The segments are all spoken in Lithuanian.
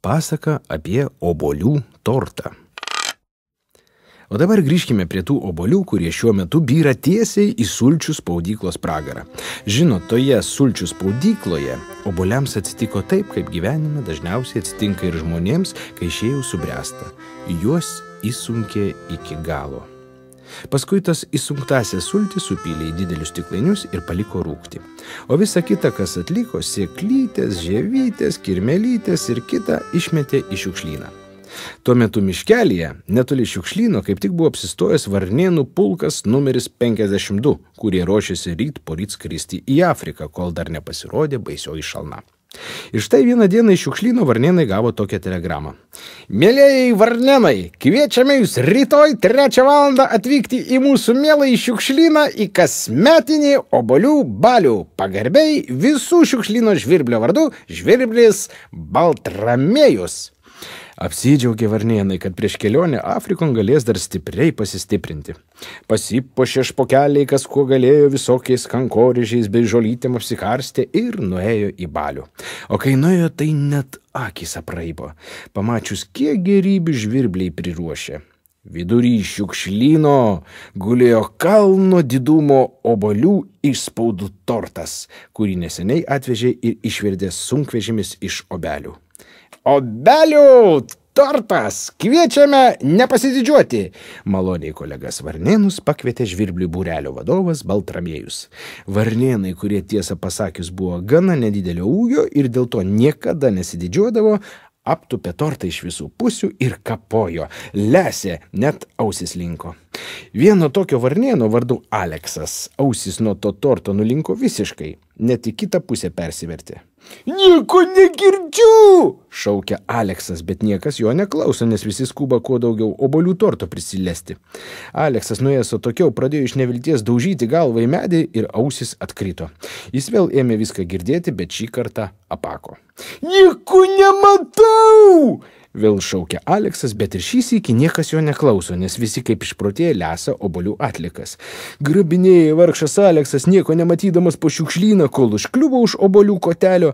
Pasaka apie obuolių tortą. O dabar grįžkime prie tų obuolių, kurie šiuo metu byra tiesiai į sulčių spaudyklos pragarą. Žinot, toje sulčių spaudykloje obuoliams atsitiko taip, kaip gyvenime dažniausiai atsitinka ir žmonėms, kai šie jau subręsta. Juos įsunkė iki galo. Paskui tas įsunktasias sultis supylė į didelius stiklainius ir paliko rūgti. O visa kita, kas atliko, sėklytės, žievytės, kirmelytės ir kita, išmetė į šiukšlyną. Tuo metu miškelyje, netoli šiukšlyno, kaip tik buvo apsistojęs varnėnų pulkas numeris 52, kurie ruošėsi ryt poryt skristi į Afriką, kol dar nepasirodė baisioji šalna. Ir štai vieną dieną iš šiukšlyno varnėnai gavo tokią telegramą. Mielieji varnėnai, kviečiame jūs rytoj 3 valandą atvykti į mūsų mieląjį šiukšlyną į kasmetinį obuolių balių. Pagarbiai visų šiukšlyno žvirblio vardu žvirblis Baltramiejus. Apsidžiaugė varnėnai, kad prieš kelionę Afrikon galės dar stipriai pasistiprinti. Pasipuošė špokeliai, kas kuo galėjo, visokiais kankorėžiais bei žolytėm apsikarstė ir nuėjo į balių. O kai nuėjo, tai net akys apraibo, pamačius, kiek gerybių žvirbliai priruošė. Vidury šiukšlyno gulėjo kalno didumo obuolių išspaudų tortas, kurį neseniai atvežė ir išvirdė sunkvežimis iš obelių. Obelių tortas! Kviečiame nepasididžiuoti! Maloniai kolegas varnėnus pakvietė žvirblių būrelio vadovas Baltramiejus. Varnėnai, kurie tiesą pasakius buvo gana nedidelio ūgio ir dėl to niekada nesididžiuodavo, aptupė tortą iš visų pusių ir kapojo, lesė, net ausis linko. Vieno tokio varnėno vardu Aleksas ausis nuo to torto nulinko visiškai, net į kitą pusę persivertė. Nieko negirdžiu! Šaukia Aleksas, bet niekas jo neklauso, nes visi skuba kuo daugiau obuolių torto prisilesti. Aleksas nuėjęs atokiau pradėjo iš nevilties daužyti galvą į medį ir ausis atkrito. Jis vėl ėmė viską girdėti, bet šį kartą apako. Nieko nematau! Vėl šaukia Aleksas, bet ir šį sykį niekas jo neklauso, nes visi kaip išprotėję lesa obuolių atlikas. Grabinėja vargšas Aleksas, nieko nematydamas po šiukšlyną, kol užkliuvo už obuolių kotelio,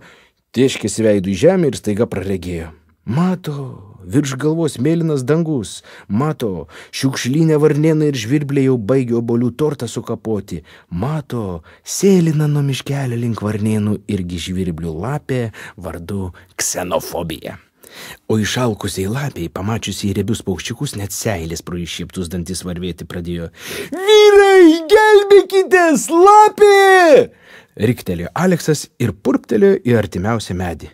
tėškėsi veidų į žemę ir staiga praregėjo. Mato, virš galvos mėlynas dangus, mato, šiukšlynė varnėnai ir žvirbliai jau baigė obuolių tortą sukapoti, mato, sėlina nuo miškelio link varnėnų irgi žvirblių lapė vardu Ksenofobija. O išalkusiai lapiai, pamačiusiai riebius paukščiukus, net seilės pro iššieptus dantis varvėti pradėjo. Vyrai, gelbėkitės, lapė! Riktelėjo Aleksas ir purptelėjo į artimiausią medį.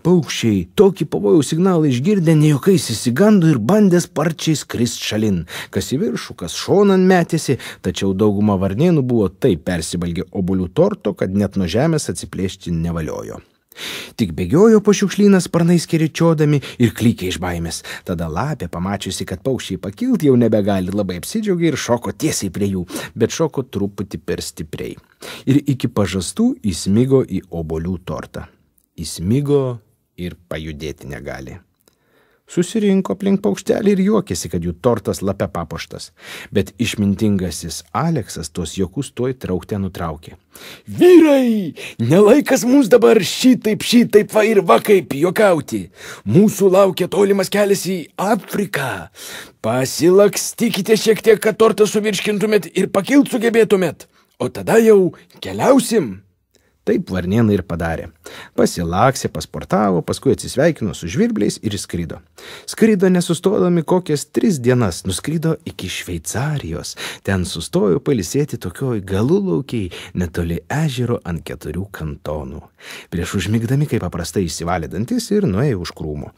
Paukščiai tokį pavojaus signalą išgirdę ne juokais įsigando ir bandė sparčiai skrist šalin. Kas į viršų, kas šonan metėsi, tačiau dauguma varnėnų buvo taip persibalgę obuolių torto, kad net nuo žemės atsiplėšti nevaliojo. Tik bėgiojo po šiukšlyną sparnais keričiodami ir klykė iš baimės. Tada lapė, pamačiusi, kad paukščiai pakilti jau nebegali, labai apsidžiaugė ir šoko tiesiai prie jų, bet šoko truputį per stipriai. Ir iki pažastų įsmigo į obuolių tortą. Įsmigo ir pajudėti negali. Susirinko aplink paukštelį ir juokėsi, kad jų tortas lape papuoštas. Bet išmintingasis Aleksas tuos juokus tuoj traukte nutraukė. Vyrai, nelaikas mums dabar šitaip va ir va kaip juokauti. Mūsų laukia tolimas kelias į Afriką. Pasilakstykite šiek tiek, kad tortą suvirškintumėt ir pakilt sugebėtumėt. O tada jau keliausim. Taip varnėnai ir padarė. Pasilaksė, pasportavo, paskui atsisveikino su žvirbliais ir skrido. Skrido nesustodami kokias 3 dienas, nuskrido iki Šveicarijos. Ten sustojo pailsėti tokioj galulaukiai netoli ežero ant 4 kantonų. Prieš užmigdami, kaip paprastai išsivalė dantis ir nuėjo už krūmo.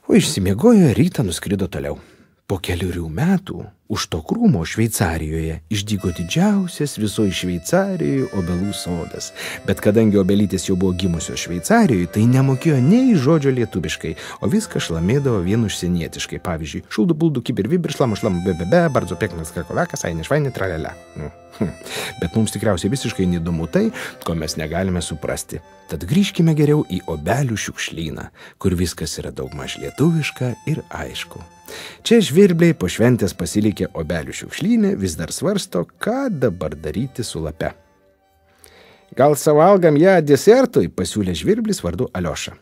O išsimiegojo rytą nuskrido toliau. Po 4 metų už to krūmo Šveicarijoje išdygo didžiausias visoje Šveicarijoje obelų sodas. Bet kadangi obelytės jau buvo gimusios Šveicarijoje, tai nemokėjo nei žodžio lietuviškai, o viską šlamėdavo vien užsienietiškai. Pavyzdžiui, šuldu, buldu, kibir, vibir, šlamu, bebebe, bardzo peknas, kakovekas, aini, švaini, tralele. Bet mums tikriausiai visiškai neįdomu tai, ko mes negalime suprasti. Tad grįžkime geriau į obelių šiukšlyną, kur viskas yra daugmaž lietuviška ir aišku. Čia žvirbliai po šventės pasilikę obelių šiukšlyne vis dar svarsto, ką dabar daryti su lape. Gal suvalgam ją desertui, pasiūlė žvirblis vardu Alioša.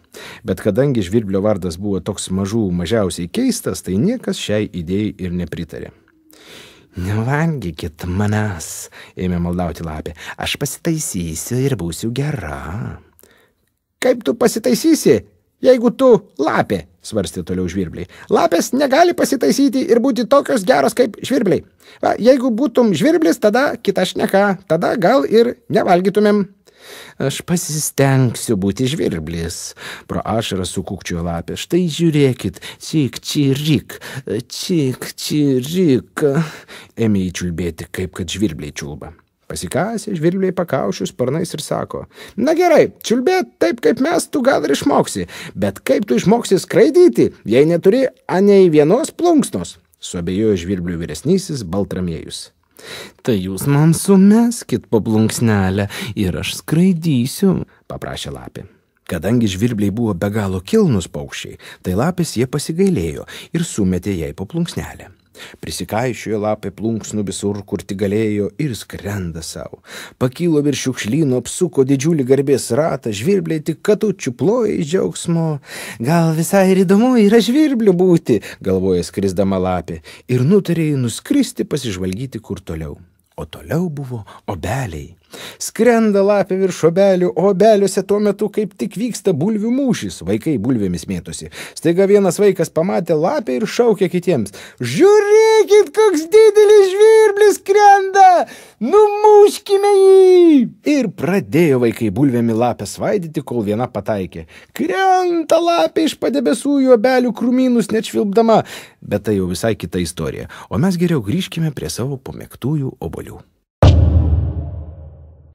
Bet kadangi žvirblio vardas buvo toks mažiausiai keistas, tai niekas šiai idėjai ir nepritarė. Nevalgykit manęs, ėmė maldauti lapė. Aš pasitaisysiu ir būsiu gera. Kaip tu pasitaisysi, jeigu tu lapė, svarstė toliau žvirbliai. Lapės negali pasitaisyti ir būti tokios geros kaip žvirbliai. Va, jeigu būtum žvirblis, tada kita šneka, tada gal ir nevalgytumėm. Aš pasistengsiu būti žvirblis, pro ašarą sukūkčiojo lapė. Štai žiūrėkit, čik čirik, ėmė įčiulbėti, kaip kad žvirbliai čiulba. Pasikasė žvirbliai pakaušius sparnais ir sako, na gerai, čiulbėt taip kaip mes tu gal ir išmoksi, bet kaip tu išmoksi skraidyti, jei neturi anei vienos plunksnos, suabejojo žvirblių vyresnysis Baltramiejus. Tai jūs man sumeskit po plunksnelę ir aš skraidysiu, paprašė lapė. Kadangi žvirbliai buvo be galo kilnus paukščiai, tai lapės jie pasigailėjo ir sumetė jai po plunksnelę. Prisikaišiojo lapė plunksnų visur, kur tik galėjo ir skrenda savo. Pakilo virš šiukšlyno, apsuko didžiulį garbės ratą, žvirbliai tik katučių ploja iš džiaugsmo. Gal visai ir įdomu yra žvirblių būti, galvoja skrisdama lapė, ir nutarė nuskristi pasižvalgyti kur toliau. O toliau buvo obeliai. Skrenda lapė virš obelių, o obeliuose tuo metu kaip tik vyksta bulvių mūšis. Vaikai bulvėmis mėtosi. Staiga vienas vaikas pamatė lapę ir šaukė kitiems. Žiūrėkit, koks didelis žvirblis skrenda! Numuškime jį! Ir pradėjo vaikai bulvėmi lapę svaidyti, kol viena pataikė. Krenta lapė iš padebesų į obelių krūmynus net švilpdama. Bet tai jau visai kita istorija. O mes geriau grįžkime prie savo pamėgtųjų obuolių.